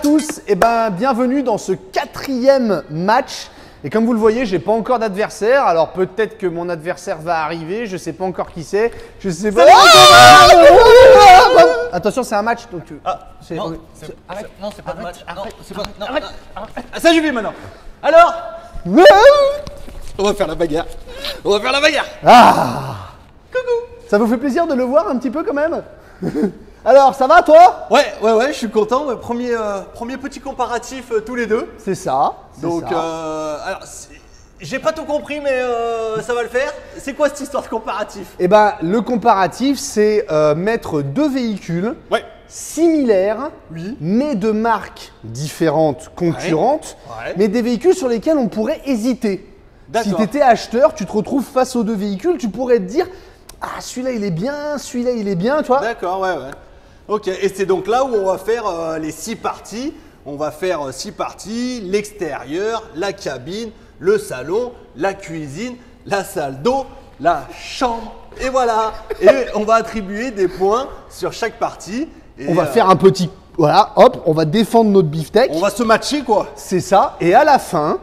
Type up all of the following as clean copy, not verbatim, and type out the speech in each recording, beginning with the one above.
tous, et bienvenue dans ce 4e match. Et comme vous le voyez, j'ai pas encore d'adversaire. Alors peut-être que mon adversaire va arriver. Je sais pas encore qui c'est. Je sais pas. Attention, c'est un match. Donc non, c'est pas de match. Arrête, c'est pas. Non, arrête. Ah, ça j'y vais maintenant. Alors, on va faire la bagarre. Ah. Coucou. Ça vous fait plaisir de le voir un petit peu quand même? Alors, ça va toi? Ouais, je suis content. Premier petit comparatif tous les deux. C'est ça. Donc, alors, j'ai pas tout compris, mais ça va le faire. C'est quoi cette histoire de comparatif? Eh le comparatif, c'est mettre deux véhicules similaires, mais de marques différentes, concurrentes, mais des véhicules sur lesquels on pourrait hésiter. Si tu étais acheteur, tu te retrouves face aux deux véhicules, tu pourrais te dire « Ah, celui-là, il est bien, celui-là, il est bien. » tu vois. D'accord, ouais. Ok, et c'est donc là où on va faire les 6 parties. On va faire 6 parties, l'extérieur, la cabine, le salon, la cuisine, la salle d'eau, la chambre, et voilà. Et on va attribuer des points sur chaque partie. Et on va faire un petit… Voilà, hop, on va défendre notre beefsteak. On va se matcher quoi. C'est ça, et à la fin,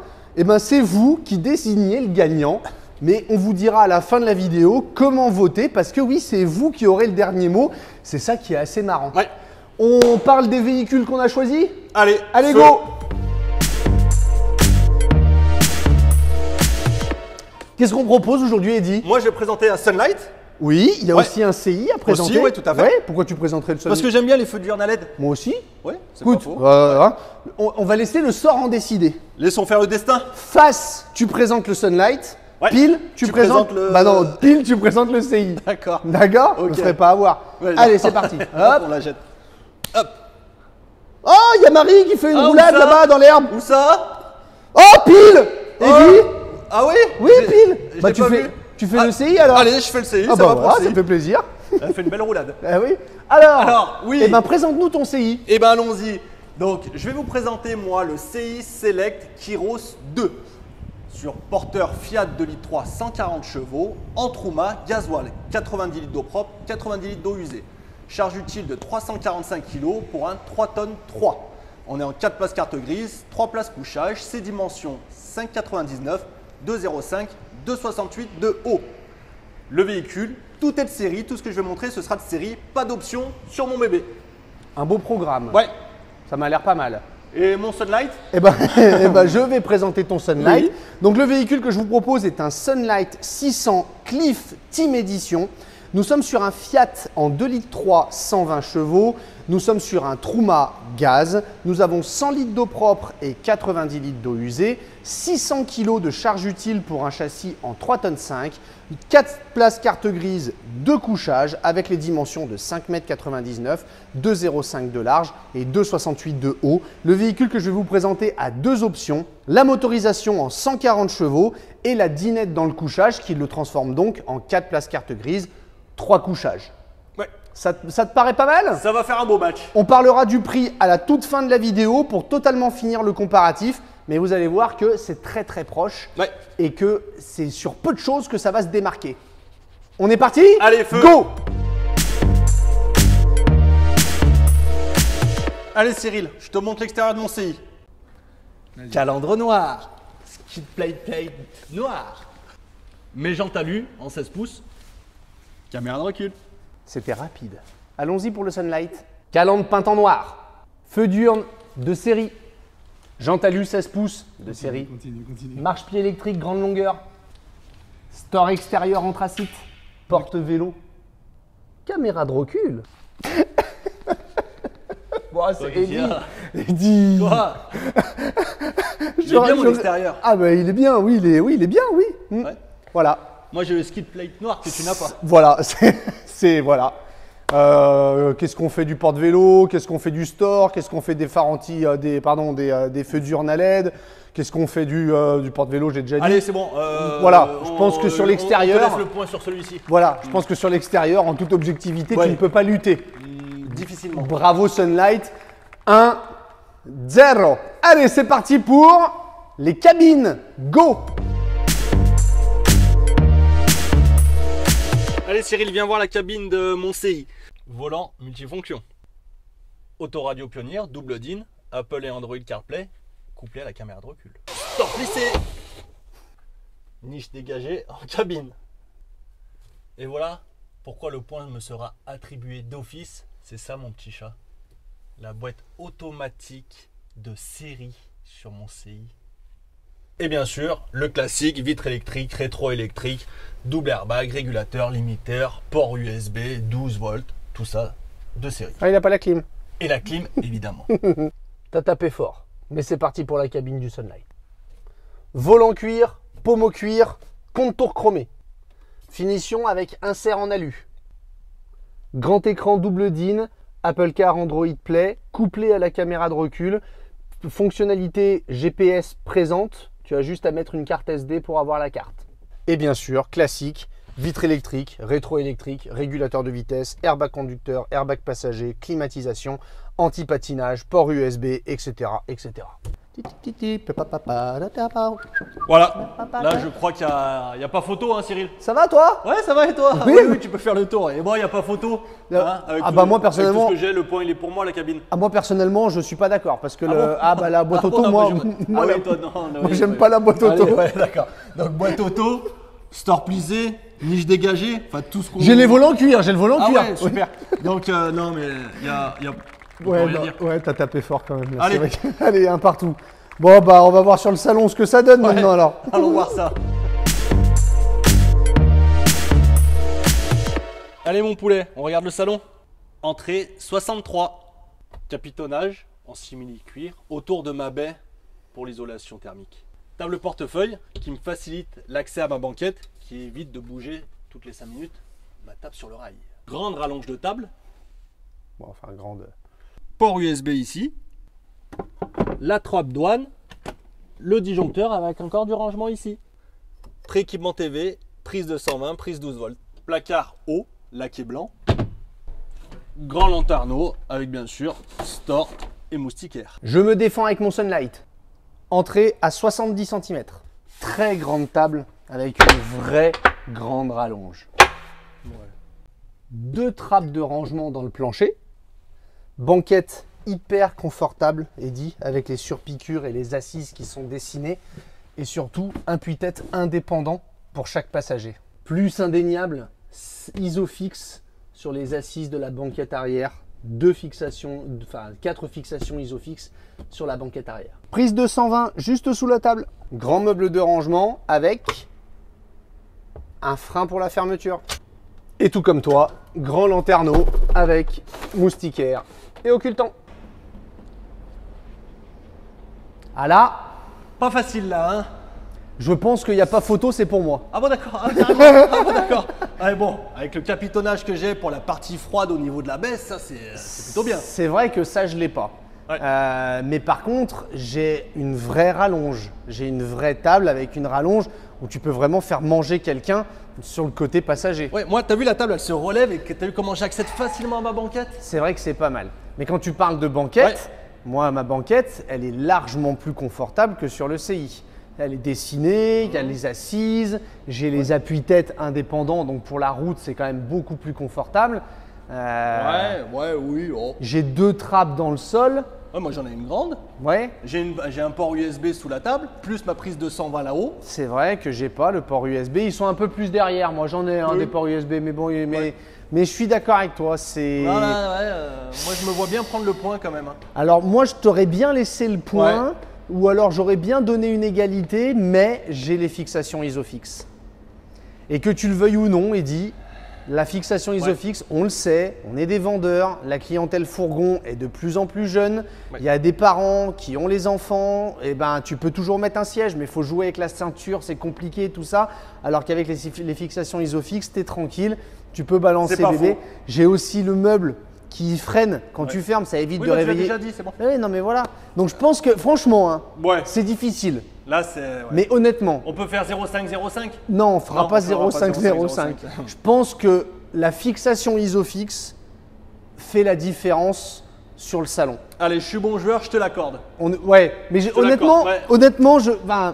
c'est vous qui désignez le gagnant. Mais on vous dira à la fin de la vidéo comment voter parce que oui, c'est vous qui aurez le dernier mot. C'est ça qui est assez marrant. Ouais. On parle des véhicules qu'on a choisis? Allez, go! Qu'est-ce qu'on propose aujourd'hui, Eddy? Moi, je vais présenter un Sunlight. Oui, il y a aussi un CI à présenter. Oui, tout à fait. Ouais, pourquoi tu présenterais le Sunlight? Parce que j'aime bien les feux d'urne à LED. Moi aussi. Ouais, c'est écoute, pas faux. on va laisser le sort en décider. Laissons faire le destin. Face, tu présentes le Sunlight. Ouais. Pile, tu présentes le… pile, tu présentes le CI. D'accord. D'accord. Ok. Je ne ferai pas avoir. Ouais, allez, c'est parti. Hop, on la jette. Hop. Oh, il y a Marie qui fait une roulade là-bas dans l'herbe. Où ça? Oh, pile. Eddy. Ah oui? Oui, pile. Tu fais le CI alors? Allez, je fais le CI, ça va pour le CI. Ça me fait plaisir. Elle fait une belle roulade. Ah oui. Alors, oui. Présente-nous ton CI. Allons-y. Donc, je vais vous présenter moi le CI Select Kyros 2. Sur porteur Fiat 2 litres 3, 140 chevaux, en Truma, gasoil, 90 litres d'eau propre, 90 litres d'eau usée. Charge utile de 345 kg pour un 3 tonnes 3. On est en 4 places carte grise, 3 places couchage, ses dimensions 5,99, 2,05, 2,68 de haut. Le véhicule, tout est de série, tout ce que je vais montrer ce sera de série, pas d'option sur mon bébé. Un beau programme. Ouais. Ça m'a l'air pas mal. Et mon Sunlight? Je vais présenter ton Sunlight. Oui. Donc le véhicule que je vous propose est un Sunlight 600 Cliff Team Edition. Nous sommes sur un Fiat en 2 litres 3, 120 chevaux. Nous sommes sur un Truma gaz. Nous avons 100 litres d'eau propre et 90 litres d'eau usée. 600 kg de charge utile pour un châssis en 3 tonnes 5. 4 places carte grise, 2 couchages avec les dimensions de 5,99 m, 2,05 de large et 2,68 de haut. Le véhicule que je vais vous présenter a 2 options, la motorisation en 140 chevaux et la dinette dans le couchage qui le transforme donc en 4 places carte grise, 3 couchages. Ouais. Ça te paraît pas mal? Ça va faire un beau match. On parlera du prix à la toute fin de la vidéo pour totalement finir le comparatif. Mais vous allez voir que c'est très proche et que c'est sur peu de choses que ça va se démarquer. On est parti? Allez, feu! Go! Allez Cyril, je te montre l'extérieur de mon CI. Calandre noir, skid plate noir. Mes jantes alu en 16 pouces, caméra de recul. C'était rapide. Allons-y pour le Sunlight. Calandre peinte en noir. Feu d'urne de série. Jante alu 16 pouces de série. Continue. Marche-pied électrique grande longueur. Store extérieur anthracite. Porte vélo. Caméra de recul. Bon, c'est Eddy. Quoi? Il est bien mon extérieur. Ah il est bien, oui, il est bien, oui. Ouais. Voilà. Moi j'ai le skid plate noir que tu n'as pas. Voilà, voilà. Qu'est-ce qu'on fait du porte-vélo? Qu'est-ce qu'on fait du store? Qu'est-ce qu'on fait des phares des feux d'urne à LED? Qu'est-ce qu'on fait du porte-vélo? J'ai déjà dit. Allez, c'est bon. Voilà, je pense que sur l'extérieur. On te laisse le point sur celui-ci. Voilà, je pense que sur l'extérieur, en toute objectivité, tu ne peux pas lutter. Difficilement. Bravo Sunlight. 1-0. Allez, c'est parti pour les cabines. Go! Allez Cyril, viens voir la cabine de mon CI. Volant multifonction. Autoradio Pionnier, double DIN, Apple et Android CarPlay, couplé à la caméra de recul. Stop lissé. Niche dégagée en cabine. Et voilà pourquoi le point me sera attribué d'office. C'est ça mon petit chat. La boîte automatique de série sur mon CI. Et bien sûr, le classique, vitre électrique, rétro-électrique, double airbag, régulateur, limiteur, port USB, 12 volts, tout ça de série. Ah, il n'a pas la clim. Et la clim, évidemment. T'as tapé fort, mais c'est parti pour la cabine du Sunlight. Volant cuir, pommeau cuir, contour chromé. Finition avec insert en alu. Grand écran double DIN, Apple Car Android Play, couplé à la caméra de recul. Fonctionnalité GPS présente. Tu as juste à mettre une carte SD pour avoir la carte. Et bien sûr, classique, vitre électrique, rétro-électrique, régulateur de vitesse, airbag conducteur, airbag passager, climatisation, anti-patinage, port USB, etc. etc. Voilà, là je crois qu'il n'y a pas photo, hein, Cyril. Ça va toi? Ouais, ça va et toi? Oui. Oui, tu peux faire le tour. Et bon, il n'y a pas photo. Hein, avec moi personnellement. Avec tout ce que j'ai, le point il est pour moi, la cabine. Ah, moi personnellement, je suis pas d'accord parce que la boîte auto, non, moi, moi, oui, toi, non, moi j'aime pas la boîte auto. Allez, ouais, d'accord. Donc boîte auto, store plissé, niche dégagée, enfin tout ce qu'on. J'ai les volants cuir, j'ai le volant cuir. Ouais, super. Donc non, mais il y a Ouais, t'as tapé fort quand même. Là. Allez. Vrai que... Allez, un partout. Bon, bah, on va voir sur le salon ce que ça donne maintenant alors. Allons voir ça. Allez, mon poulet, on regarde le salon. Entrée 63. Capitonnage en simili-cuir autour de ma baie pour l'isolation thermique. Table portefeuille qui me facilite l'accès à ma banquette, qui évite de bouger toutes les 5 minutes ma table sur le rail. Grande rallonge de table. Bon, enfin, grande. Port USB ici, la trappe douane, le disjoncteur avec encore du rangement ici. Pré-équipement TV, prise de 120, prise 12 volts. Placard haut, laqué blanc. Grand lanterneau avec bien sûr store et moustiquaire. Je me défends avec mon Sunlight. Entrée à 70 cm. Très grande table avec une vraie grande rallonge. Ouais. 2 trappes de rangement dans le plancher. Banquette hyper confortable, Eddy, avec les surpiqûres et les assises qui sont dessinées. Et surtout, un puits-tête indépendant pour chaque passager. Plus indéniable, Isofix sur les assises de la banquette arrière. 4 fixations Isofix sur la banquette arrière. Prise de 120 juste sous la table. Grand meuble de rangement avec un frein pour la fermeture. Et tout comme toi, grand lanterneau avec moustiquaire et occultant. Ah là, Pas facile là, hein? je pense qu'il n'y a pas photo, c'est pour moi. Ah bon d'accord, carrément. Ah bon d'accord. Allez bon, avec le capitonnage que j'ai pour la partie froide au niveau de la baisse, ça c'est plutôt bien. C'est vrai que ça, je ne l'ai pas. Ouais. Mais par contre, j'ai une vraie rallonge. J'ai une vraie table avec une rallonge où tu peux vraiment faire manger quelqu'un sur le côté passager. Ouais, moi t'as vu la table, elle se relève et t'as vu comment j'accède facilement à ma banquette? C'est vrai que c'est pas mal. Mais quand tu parles de banquette, Ouais. moi, ma banquette, elle est largement plus confortable que sur le CI. Elle est dessinée, il y a les assises, j'ai les appuis-têtes indépendants, donc pour la route, c'est quand même beaucoup plus confortable. Oui. Oh. J'ai 2 trappes dans le sol. Ouais, moi j'en ai une grande. Ouais, J'ai un port USB sous la table, plus ma prise de 120 là-haut. c'est vrai que j'ai pas le port USB. Ils sont un peu plus derrière. Moi, j'en ai un Oui. des ports USB, mais bon, mais je suis d'accord avec toi. C'est. Voilà, moi je me vois bien prendre le point quand même. Hein. Alors moi, je t'aurais bien laissé le point, ou alors j'aurais bien donné une égalité, mais j'ai les fixations Isofix. Et que tu le veuilles ou non, Eddy, la fixation Isofix, on le sait, on est des vendeurs, la clientèle fourgon est de plus en plus jeune, il y a des parents qui ont les enfants, et ben tu peux toujours mettre un siège, mais il faut jouer avec la ceinture, c'est compliqué tout ça, alors qu'avec les fixations Isofix, tu es tranquille, tu peux balancer bébé. Faux. J'ai aussi le meuble qui freine quand tu fermes, ça évite de bah, réveiller. Tu l'as déjà dit, c'est bon. Oui, non mais voilà. Donc je pense que franchement, hein, Ouais. c'est difficile. Là c'est. Mais honnêtement, On peut faire 0,5, 0,5. non, on ne fera Non, pas on fera pas 0,505. Je pense que la fixation Isofix fait la différence sur le salon. Allez, je suis bon joueur, je te l'accorde. Ouais, mais honnêtement, ouais. honnêtement,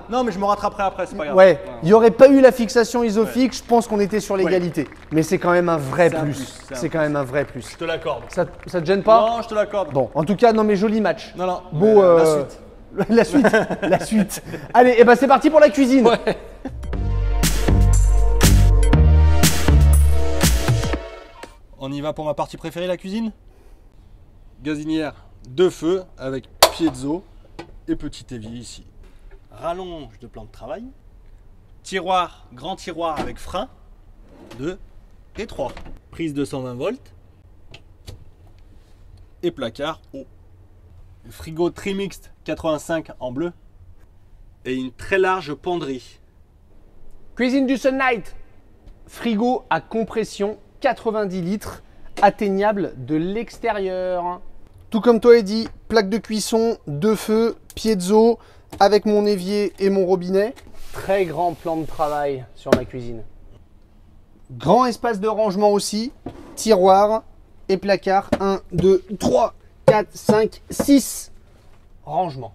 Non, mais je me rattraperai après, c'est pas grave. ouais, il n'y aurait pas eu la fixation isofixe, je pense qu'on était sur l'égalité. Mais c'est quand même un vrai C'est un plus. plus, c'est un C'est quand même un vrai plus. Je te l'accorde. Ça te gêne pas? Non, je te l'accorde. Bon, en tout cas, non mais joli match. Non, non. Beau. La suite. La suite. La suite. Allez, et ben c'est parti pour la cuisine. Ouais. On y va pour ma partie préférée, la cuisine. Gazinière de feu avec piezo et petit évier ici. Rallonge de plan de travail. Tiroir, grand tiroir avec frein. 2 et 3. Prise de 120 volts. Et placard haut. Frigo Trimixed 85 en bleu. Et une très large penderie. Cuisine du Sunlight. Frigo à compression 90 litres, atteignable de l'extérieur. Tout comme toi, Eddy, plaque de cuisson, de feu, piezo, avec mon évier et mon robinet. Très grand plan de travail sur ma cuisine. Grand espace de rangement aussi, tiroir et placard. 1, 2, 3, 4, 5, 6 rangements.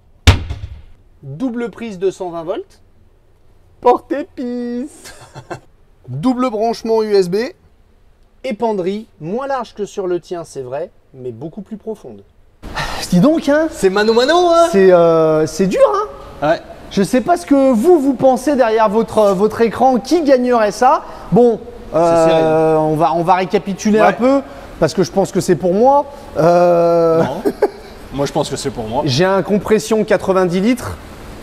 Double prise de 120 volts. Porte-épices. Double branchement USB. Et penderie, moins large que sur le tien, c'est vrai, mais beaucoup plus profonde. Dis donc, hein, C'est mano mano, hein. c'est dur, hein. Ouais. Je sais pas ce que vous pensez derrière votre écran, qui gagnerait ça. Bon, serré. on va récapituler Ouais. un peu, parce que je pense que c'est pour moi. Non. Moi, je pense que c'est pour moi. J'ai un compression 90 litres.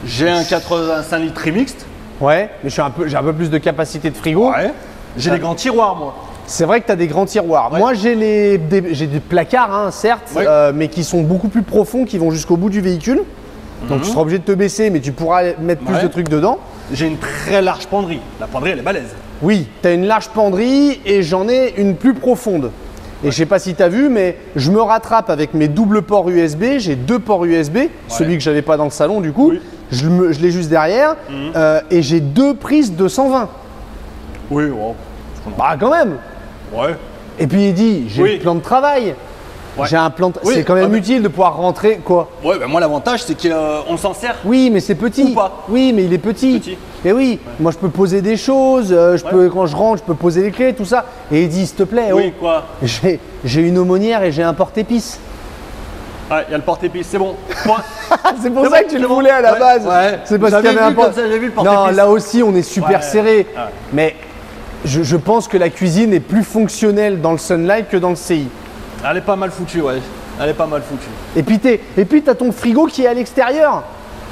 J'ai un 85 litres Trimixed. Ouais, mais j'ai un peu plus de capacité de frigo. Ouais. J'ai des grands tiroirs, moi. C'est vrai que tu as des grands tiroirs. Ouais. Moi, j'ai des placards, hein, certes, Ouais. mais qui sont beaucoup plus profonds, qui vont jusqu'au bout du véhicule. Donc, tu seras obligé de te baisser, mais tu pourras mettre plus Ouais. de trucs dedans. J'ai une très large penderie. La penderie, elle est balèze. Oui, tu as une large penderie et j'en ai une plus profonde. Et je sais pas si tu as vu, mais je me rattrape avec mes doubles ports USB. J'ai 2 ports USB, celui que j'avais pas dans le salon du coup. Oui. Je l'ai juste derrière. Et j'ai 2 prises de 120. Oui, wow. Bah, quand même. Ouais. Et puis, il dit, j'ai Oui. le plan de travail. Ouais. J'ai un plan de... Oui, C'est quand même mais- utile de pouvoir rentrer, quoi. Ouais, bah moi, l'avantage, c'est qu'on s'en sert. Oui, mais c'est petit. Ou pas. Oui, mais il est petit. Petit. Et oui, moi je peux poser des choses, quand je rentre, je peux poser les clés, tout ça. Et il dit, s'il te plaît, Oui, quoi. j'ai une aumônière et j'ai un porte-épices. Ouais, il y a le porte-épices, c'est bon. Point. C'est pour C'est ça bon, que tu c'est le bon. voulais à la Ouais, base. ouais. C'est parce qu'il y J'avais avait un vu comme ça, j'avais vu le Non, porte-épices. là aussi on est super Ouais. serré. Ouais. Mais je pense que la cuisine est plus fonctionnelle dans le Sunlight que dans le CI. Elle est pas mal foutue, ouais. Elle est pas mal foutue. Et puis t'as ton frigo qui est à l'extérieur.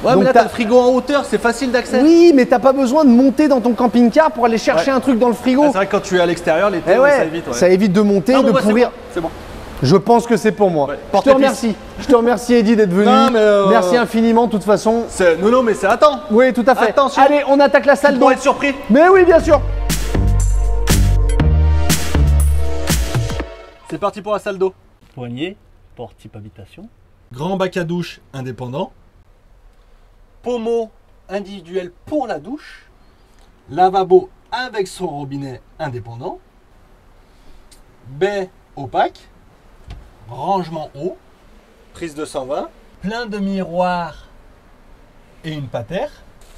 Ouais, Donc mais là, t'as le frigo en hauteur, c'est facile d'accès. Oui, mais t'as pas besoin de monter dans ton camping-car pour aller chercher Ouais. un truc dans le frigo. Ah, c'est vrai que quand tu es à l'extérieur, l'été, Eh ouais, ouais, ça évite. Ouais. ça évite de monter, Non, de bon, ouais, pourrir. C'est bon. Je pense que c'est pour moi. Ouais. Je te Porte-épices. remercie. Je te remercie, Eddy, d'être venu. Non, mais, Merci infiniment, de toute façon. Non, mais c'est à temps. Oui, tout à fait. Attention. Allez, on attaque la salle d'eau. Pour être surpris. Mais oui, bien sûr. C'est parti pour la salle d'eau. Poignée, porte type habitation. Grand bac à douche indépendant. Pommeau individuel pour la douche. Lavabo avec son robinet indépendant. Baie opaque. Rangement haut. Prise de 120. Plein de miroirs et une patère.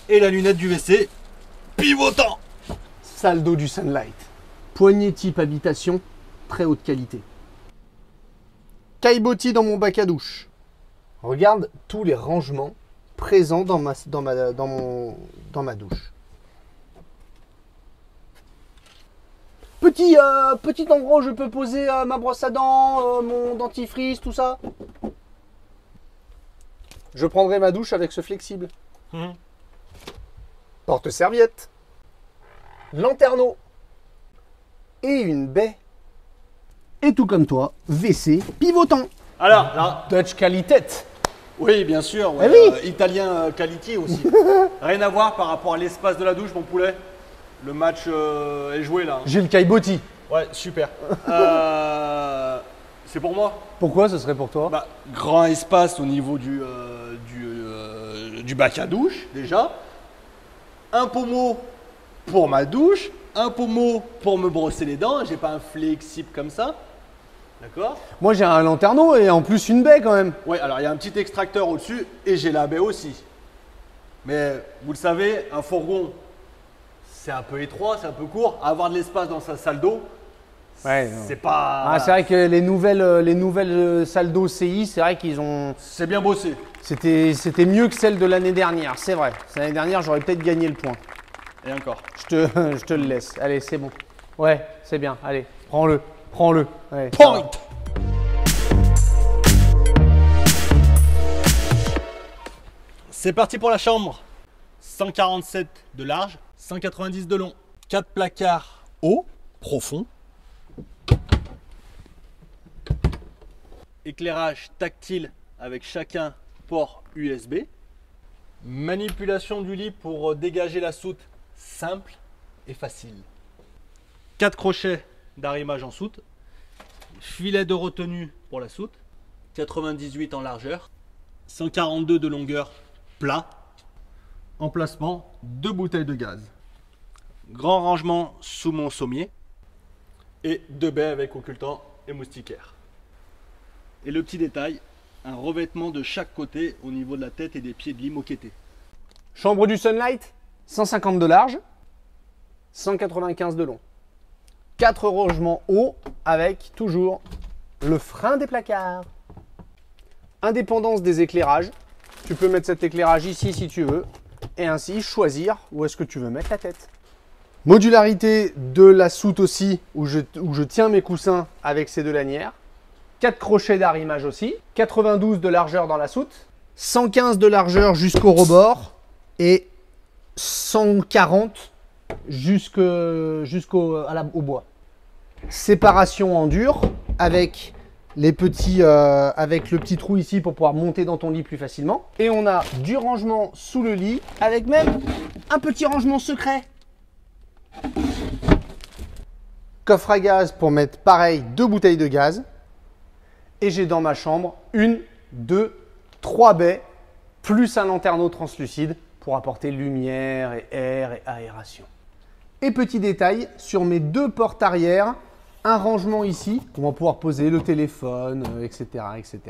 Et la lunette du WC pivotant. Salle d'eau du Sunlight. Poignée type habitation, très haute qualité. Caillebotis dans mon bac à douche. Regarde tous les rangements présents dans ma douche. Petit endroit où je peux poser ma brosse à dents, mon dentifrice, tout ça. Je prendrai ma douche avec ce flexible. Porte-serviette. Lanterneau. Et une baie. Et tout comme toi, WC pivotant. Alors, là, Dutch qualité. oui, bien sûr. Ouais, Eh oui. Italien quality aussi. Rien à voir par rapport à l'espace de la douche, mon poulet. Le match est joué là. J'ai le caillebotis. Ouais, super. C'est pour moi. Pourquoi ce serait pour toi? Bah, grand espace au niveau du bac à douche, déjà. Un pommeau pour ma douche. Un pommeau pour me brosser les dents. J'ai pas un flexible comme ça. D'accord. Moi, j'ai un lanterneau et en plus une baie quand même. Ouais, alors il y a un petit extracteur au-dessus et j'ai la baie aussi. Mais vous le savez, un fourgon, c'est un peu étroit, c'est un peu court. Avoir de l'espace dans sa salle d'eau, Ouais, c'est pas. Ah, c'est vrai que les nouvelles salles d'eau CI, c'est vrai qu'ils ont. C'est bien bossé. C'était mieux que celle de l'année dernière, c'est vrai. L'année dernière, j'aurais peut-être gagné le point. Et encore. Je te le laisse. Allez, c'est bon. Ouais, c'est bien. Allez, prends-le. Prends-le. Ouais, ça Point. va. C'est parti pour la chambre. 147 de large, 190 de long. 4 placards hauts, profonds. Éclairage tactile avec chacun port USB. Manipulation du lit pour dégager la soute simple et facile. 4 crochets d'arrimage en soute. Filet de retenue pour la soute. 98 en largeur. 142 de longueur plat. Emplacement, 2 bouteilles de gaz. Grand rangement sous mon sommier. Et 2 baies avec occultant et moustiquaire. Et le petit détail, un revêtement de chaque côté au niveau de la tête et des pieds de lit moquettés. Chambre du Sunlight, 150 de large, 195 de long. 4 rangements hauts avec toujours le frein des placards. Indépendance des éclairages. Tu peux mettre cet éclairage ici si tu veux et ainsi choisir où est-ce que tu veux mettre la tête. Modularité de la soute aussi où je tiens mes coussins avec ces 2 lanières. 4 crochets d'arrimage aussi. 92 de largeur dans la soute. 115 de largeur jusqu'au rebord et 140 au bois. Séparation en dur avec avec le petit trou ici pour pouvoir monter dans ton lit plus facilement. Et on a du rangement sous le lit avec même un petit rangement secret. Coffre à gaz pour mettre pareil 2 bouteilles de gaz. Et j'ai dans ma chambre 1, 2, 3 baies plus un lanterneau translucide pour apporter lumière et air et aération. Et petit détail, sur mes 2 portes arrière, un rangement ici, on va pouvoir poser le téléphone, etc., etc.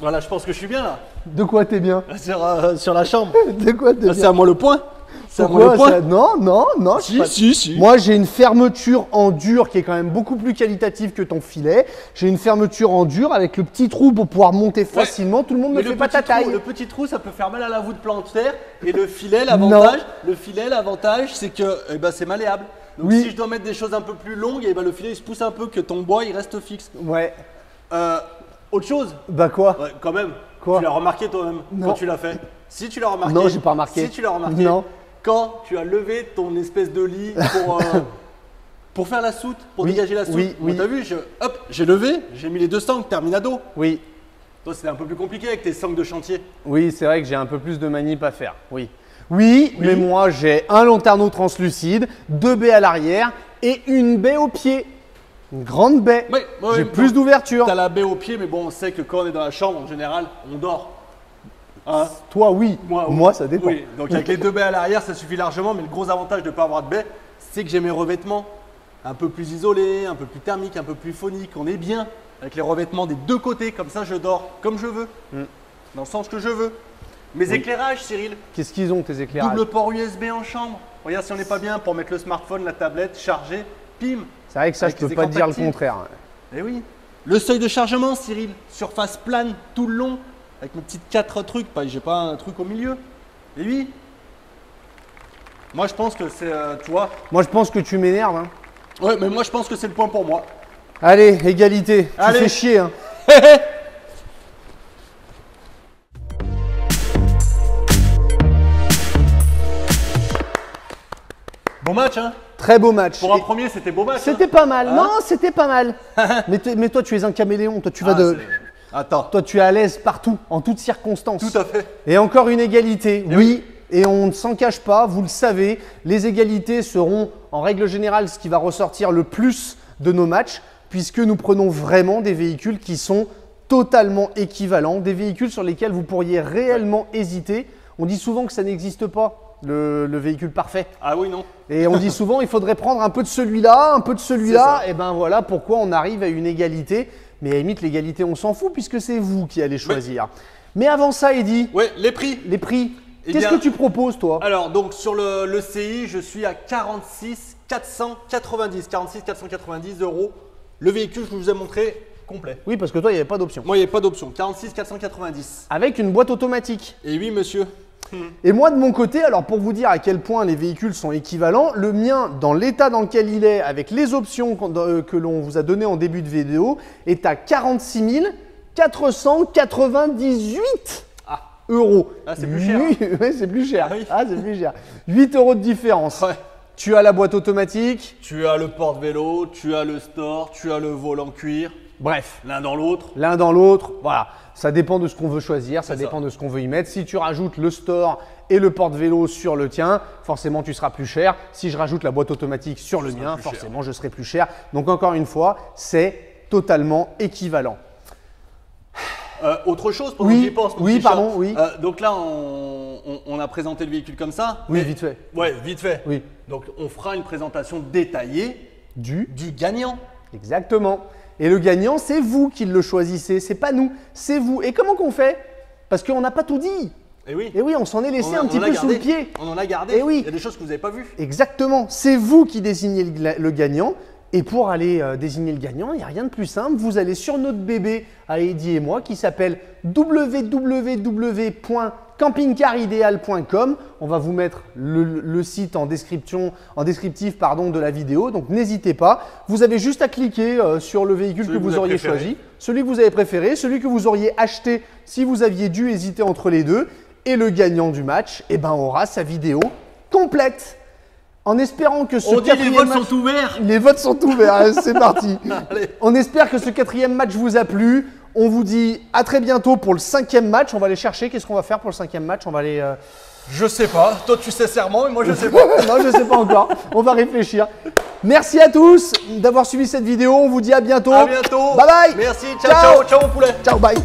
Voilà, je pense que je suis bien là. De quoi t'es bien? Sur la chambre. De quoi t'es bien? C'est à moi le point. C'est à moi Pourquoi le point. ça... Non, Si. Moi, j'ai une fermeture en dur qui est quand même beaucoup plus qualitative que ton filet. J'ai une fermeture en dur avec le petit trou pour pouvoir monter facilement. Tout le monde ne fait pas ta taille. Le petit trou, ça peut faire mal à la voûte plantaire. Et le filet, l'avantage, c'est que c'est malléable. Donc Oui. si je dois mettre des choses un peu plus longues, et le filet il se pousse un peu, que ton bois il reste fixe. Ouais. Autre chose, Bah quoi? ouais, quand même, Quoi? tu l'as remarqué toi-même Non. quand tu l'as fait. Si tu l'as remarqué. Non, j'ai pas remarqué. Si tu l'as remarqué. Non. Quand tu as levé ton espèce de lit pour faire la soute, pour Oui, dégager la soute. oui, oui. T'as vu, j'ai levé, j'ai mis les 2 sangles, terminado. Oui. Toi c'était un peu plus compliqué avec tes sangles de chantier. Oui, c'est vrai que j'ai un peu plus de manip à faire. Oui. Oui, mais moi j'ai un lanterneau translucide, 2 baies à l'arrière et une baie au pied. Une grande baie. Ouais, J'ai plus d'ouverture. T'as la baie au pied, mais bon, on sait que quand on est dans la chambre, en général, on dort. Hein? Toi, oui. Moi, ça dépend. Oui, donc avec les 2 baies à l'arrière, ça suffit largement, mais le gros avantage de ne pas avoir de baie, c'est que j'ai mes revêtements un peu plus isolés, un peu plus thermiques, un peu plus phoniques. On est bien avec les revêtements des 2 côtés, comme ça je dors comme je veux, dans le sens que je veux. Mes éclairages, Cyril, Qu'est-ce qu'ils ont tes éclairages? double port USB en chambre. Regarde si on n'est pas bien pour mettre le smartphone, la tablette, charger, pim. C'est vrai que ça, Avec je peux les pas te écrans dire le tactiles. contraire. Eh oui. Le seuil de chargement, Cyril, surface plane tout le long, avec mes petites 4 trucs, j'ai pas un truc au milieu. Et oui. Moi je pense que c'est, tu vois. Moi, je pense que tu m'énerves. Hein. Ouais, mais moi je pense que c'est le point pour moi. Allez, égalité. Allez. Tu fais chier. Hein. Bon match, hein. Très beau match. Pour un Et premier, c'était beau match. C'était hein. pas mal. Hein Non, c'était pas mal. mais toi, tu es un caméléon. Toi, tu vas Ah, de. Attends. Toi, tu es à l'aise partout, en toutes circonstances. Tout à fait. Et encore une égalité, Et oui, et on ne s'en cache pas, vous le savez, les égalités seront en règle générale ce qui va ressortir le plus de nos matchs, puisque nous prenons vraiment des véhicules qui sont totalement équivalents, des véhicules sur lesquels vous pourriez réellement hésiter. On dit souvent que ça n'existe pas. le véhicule parfait. Ah oui, non. Et on dit souvent, il faudrait prendre un peu de celui-là, un peu de celui-là. C'est ça. Et ben voilà pourquoi on arrive à une égalité. Mais à la limite, l'égalité, on s'en fout puisque c'est vous qui allez choisir. Mais avant ça, Eddy, Ouais, les prix. les prix. Eh Qu'est-ce bien- que tu proposes, toi? Alors, donc sur le CI, je suis à 46 490. 46 490 euros. Le véhicule, je vous ai montré complet. Oui, parce que toi, il n'y avait pas d'option. Moi, il n'y avait pas d'option. 46 490. Avec une boîte automatique. Et oui, monsieur. Et moi, de mon côté, alors pour vous dire à quel point les véhicules sont équivalents, le mien, dans l'état dans lequel il est, avec les options que l'on vous a données en début de vidéo, est à 46 498 euros. Ah, c'est plus cher. Oui, c'est plus cher. Ah oui. Ah, c'est plus cher. 8 euros de différence. Ouais. Tu as la boîte automatique. Tu as le porte-vélo, tu as le store, tu as le volant cuir, Bref, l'un dans l'autre. l'un dans l'autre, voilà. Ça dépend de ce qu'on veut choisir, ça C'est ça. dépend de ce qu'on veut y mettre. Si tu rajoutes le store et le porte-vélo sur le tien, forcément tu seras plus cher. Si je rajoute la boîte automatique sur le mien, plus cher. forcément je serai plus cher. Donc encore une fois, c'est totalement équivalent. Autre chose pendant Oui, que j'y pense. mon oui, petit chat. pardon, oui. Donc là, on a présenté le véhicule comme ça. Oui, mais- vite fait. Ouais, vite fait. Oui. Donc on fera une présentation détaillée du gagnant. Exactement. Et le gagnant, c'est vous qui le choisissez, c'est pas nous, c'est vous. Et comment qu'on fait? Parce qu'on n'a pas tout dit. Et oui. Et oui, on s'en est laissé On un petit l'a peu sous gardé. le pied. On en a gardé. Eh oui. Il y a des choses que vous n'avez pas vues. Exactement, c'est vous qui désignez le gagnant. Et pour aller désigner le gagnant, il n'y a rien de plus simple. Vous allez sur notre bébé à Eddy et moi qui s'appelle www.campingcaridéal.com. On va vous mettre le site en descriptif de la vidéo. Donc n'hésitez pas. Vous avez juste à cliquer sur le véhicule Celui que que vous vous auriez avez préféré. choisi, celui que vous avez préféré, celui que vous auriez acheté si vous aviez dû hésiter entre les deux. Et le gagnant du match, eh ben, aura sa vidéo complète. En espérant que ce On dit les quatrième votes match... sont ouverts. Les votes sont ouverts, hein, c'est parti. Allez. On espère que ce quatrième match vous a plu. On vous dit à très bientôt pour le cinquième match. On va aller chercher. Qu'est-ce qu'on va faire pour le cinquième match? On va aller. Je sais pas. Toi, tu sais serment et moi, je sais pas. Non, je sais pas encore. On va réfléchir. Merci à tous d'avoir suivi cette vidéo. On vous dit à bientôt. À bientôt. Bye bye. Merci. Ciao, ciao, ciao, mon poulet. Ciao, bye.